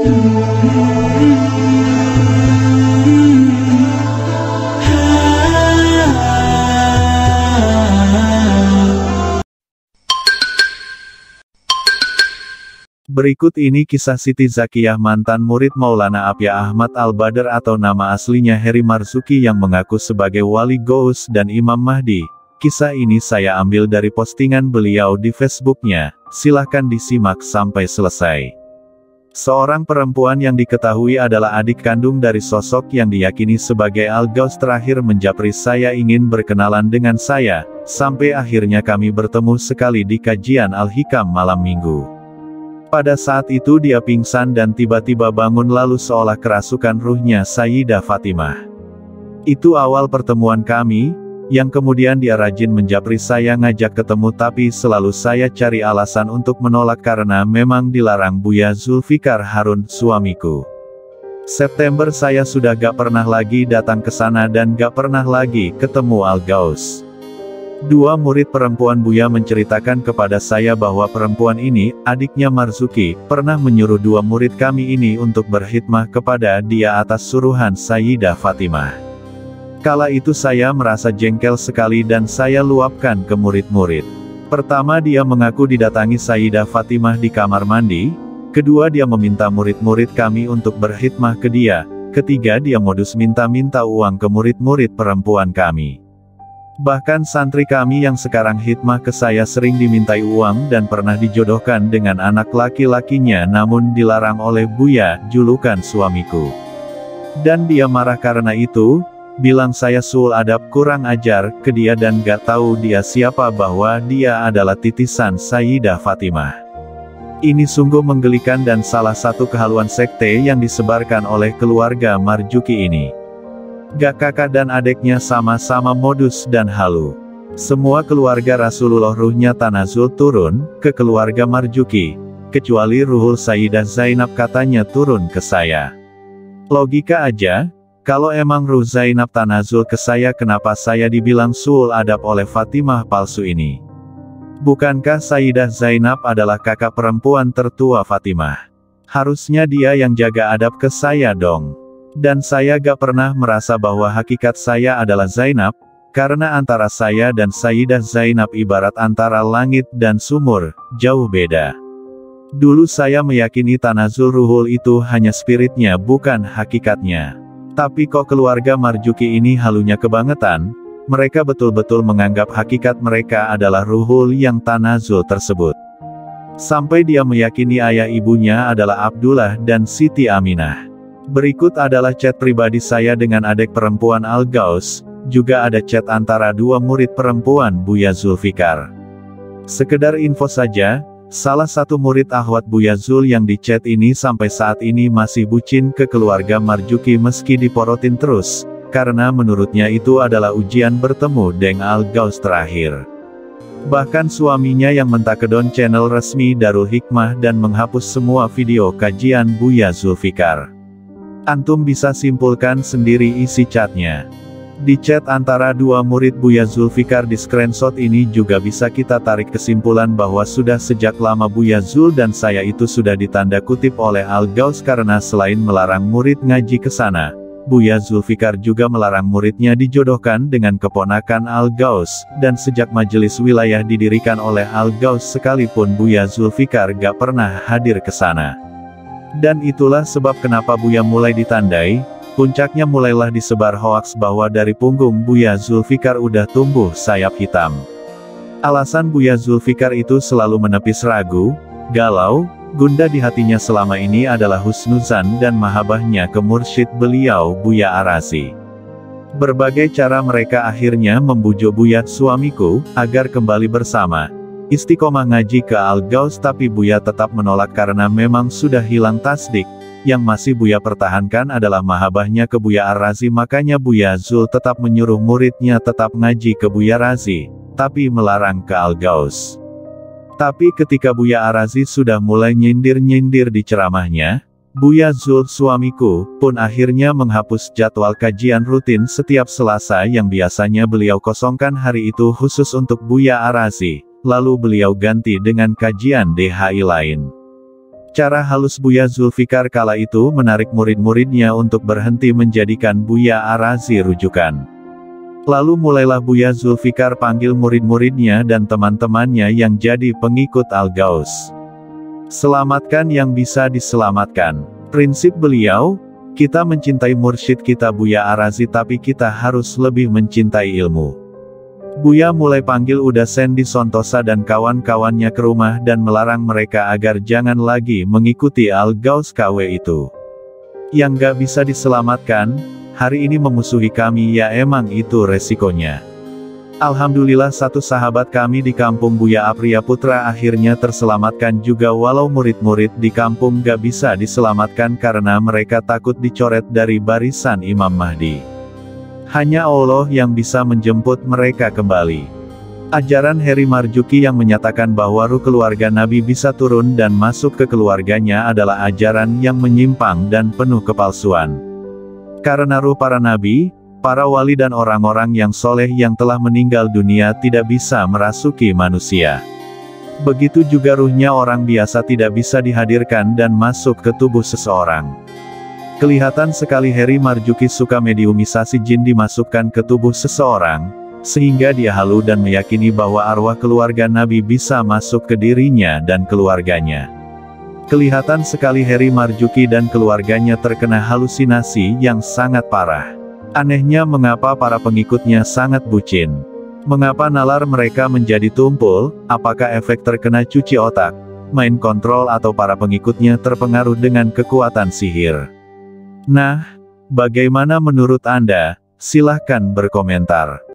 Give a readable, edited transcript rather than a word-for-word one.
Berikut ini kisah Siti Zakiyah, mantan murid Maulana Apya Ahmad Al-Badr atau nama aslinya Heri Marzuki yang mengaku sebagai wali Gous dan Imam Mahdi. Kisah ini saya ambil dari postingan beliau di Facebooknya. Silahkan disimak sampai selesai. Seorang perempuan yang diketahui adalah adik kandung dari sosok yang diyakini sebagai Al-Ghaus terakhir menjapri saya ingin berkenalan dengan saya, sampai akhirnya kami bertemu sekali di kajian Al-Hikam malam minggu. Pada saat itu dia pingsan dan tiba-tiba bangun lalu seolah kerasukan ruhnya Sayyidah Fatimah. Itu awal pertemuan kami, yang kemudian dia rajin menjapri saya ngajak ketemu tapi selalu saya cari alasan untuk menolak karena memang dilarang Buya Zulfikar Harun, suamiku. September saya sudah gak pernah lagi datang ke sana dan gak pernah lagi ketemu Al-Ghaus. Dua murid perempuan Buya menceritakan kepada saya bahwa perempuan ini, adiknya Marzuki, pernah menyuruh dua murid kami ini untuk berkhidmah kepada dia atas suruhan Sayyidah Fatimah. Kala itu saya merasa jengkel sekali dan saya luapkan ke murid-murid. Pertama dia mengaku didatangi Sayyidah Fatimah di kamar mandi, kedua dia meminta murid-murid kami untuk berkhidmah ke dia, ketiga dia modus minta-minta uang ke murid-murid perempuan kami. Bahkan santri kami yang sekarang khidmah ke saya sering dimintai uang dan pernah dijodohkan dengan anak laki-lakinya namun dilarang oleh Buya, julukan suamiku. Dan dia marah karena itu, bilang saya suul adab, kurang ajar, ke dia dan gak tahu dia siapa bahwa dia adalah titisan Sayyidah Fatimah. Ini sungguh menggelikan dan salah satu kehaluan sekte yang disebarkan oleh keluarga Marzuki ini. Gak kakak dan adeknya sama-sama modus dan halu. Semua keluarga Rasulullah ruhnya tanazul turun ke keluarga Marzuki, kecuali ruhul Sayyidah Zainab katanya turun ke saya. Logika aja, kalau emang ruh Zainab tanazul ke saya kenapa saya dibilang suul adab oleh Fatimah palsu ini? Bukankah Sayyidah Zainab adalah kakak perempuan tertua Fatimah? Harusnya dia yang jaga adab ke saya dong. Dan saya gak pernah merasa bahwa hakikat saya adalah Zainab, karena antara saya dan Sayyidah Zainab ibarat antara langit dan sumur, jauh beda. Dulu saya meyakini tanazul ruhul itu hanya spiritnya bukan hakikatnya. Tapi kok keluarga Marzuki ini halunya kebangetan, mereka betul-betul menganggap hakikat mereka adalah ruhul yang tanazul tersebut. Sampai dia meyakini ayah ibunya adalah Abdullah dan Siti Aminah. Berikut adalah chat pribadi saya dengan adik perempuan Al-Ghaus, juga ada chat antara dua murid perempuan Buya Zulfikar. Sekedar info saja, salah satu murid akhwat Buya Zul yang di chat ini sampai saat ini masih bucin ke keluarga Marzuki meski diporotin terus, karena menurutnya itu adalah ujian bertemu dengan Al-Ghaus terakhir. Bahkan suaminya yang mentakedon channel resmi Darul Hikmah dan menghapus semua video kajian Buya Zulfikar. Antum bisa simpulkan sendiri isi chatnya. Di chat antara dua murid Buya Zulfikar di screenshot ini juga bisa kita tarik kesimpulan bahwa sudah sejak lama Buya Zul dan saya itu sudah ditanda kutip oleh Al-Ghaus karena selain melarang murid ngaji ke sana, Buya Zulfikar juga melarang muridnya dijodohkan dengan keponakan Al-Ghaus, dan sejak majelis wilayah didirikan oleh Al-Ghaus sekalipun Buya Zulfikar gak pernah hadir ke sana. Dan itulah sebab kenapa Buya mulai ditandai, puncaknya mulailah disebar hoaks bahwa dari punggung Buya Zulfikar udah tumbuh sayap hitam. Alasan Buya Zulfikar itu selalu menepis ragu, galau, gundah di hatinya selama ini adalah husnuzan dan mahabahnya ke mursyid beliau Buya Arazi. Berbagai cara mereka akhirnya membujuk Buya, suamiku, agar kembali bersama. Istiqomah ngaji ke Al-Ghaus tapi Buya tetap menolak karena memang sudah hilang tasdik, yang masih Buya pertahankan adalah mahabahnya ke Buya Arazi makanya Buya Zul tetap menyuruh muridnya tetap ngaji ke Buya Arazi, tapi melarang ke Al-Ghaus. Tapi ketika Buya Arazi sudah mulai nyindir-nyindir di ceramahnya, Buya Zul, suamiku, pun akhirnya menghapus jadwal kajian rutin setiap Selasa yang biasanya beliau kosongkan hari itu khusus untuk Buya Arazi. Lalu beliau ganti dengan kajian DHI lain. Cara halus Buya Zulfikar kala itu menarik murid-muridnya untuk berhenti menjadikan Buya Arazi rujukan. Lalu mulailah Buya Zulfikar panggil murid-muridnya dan teman-temannya yang jadi pengikut Al-Ghaus. Selamatkan yang bisa diselamatkan. Prinsip beliau, kita mencintai mursyid kita Buya Arazi tapi kita harus lebih mencintai ilmu. Buya mulai panggil Uda Sendi Sontosa dan kawan-kawannya ke rumah dan melarang mereka agar jangan lagi mengikuti Al-Ghaus KW itu. Yang gak bisa diselamatkan, hari ini memusuhi kami ya emang itu resikonya. Alhamdulillah satu sahabat kami di kampung Buya Apriya Putra akhirnya terselamatkan juga walau murid-murid di kampung gak bisa diselamatkan karena mereka takut dicoret dari barisan Imam Mahdi. Hanya Allah yang bisa menjemput mereka kembali. Ajaran Heri Marzuki yang menyatakan bahwa ruh keluarga Nabi bisa turun dan masuk ke keluarganya adalah ajaran yang menyimpang dan penuh kepalsuan. Karena ruh para nabi, para wali dan orang-orang yang soleh yang telah meninggal dunia tidak bisa merasuki manusia. Begitu juga ruhnya orang biasa tidak bisa dihadirkan dan masuk ke tubuh seseorang. Kelihatan sekali Heri Marzuki suka mediumisasi jin dimasukkan ke tubuh seseorang, sehingga dia halu dan meyakini bahwa arwah keluarga Nabi bisa masuk ke dirinya dan keluarganya. Kelihatan sekali Heri Marzuki dan keluarganya terkena halusinasi yang sangat parah. Anehnya mengapa para pengikutnya sangat bucin? Mengapa nalar mereka menjadi tumpul? Apakah efek terkena cuci otak, main kontrol atau para pengikutnya terpengaruh dengan kekuatan sihir? Nah, bagaimana menurut Anda? Silahkan berkomentar.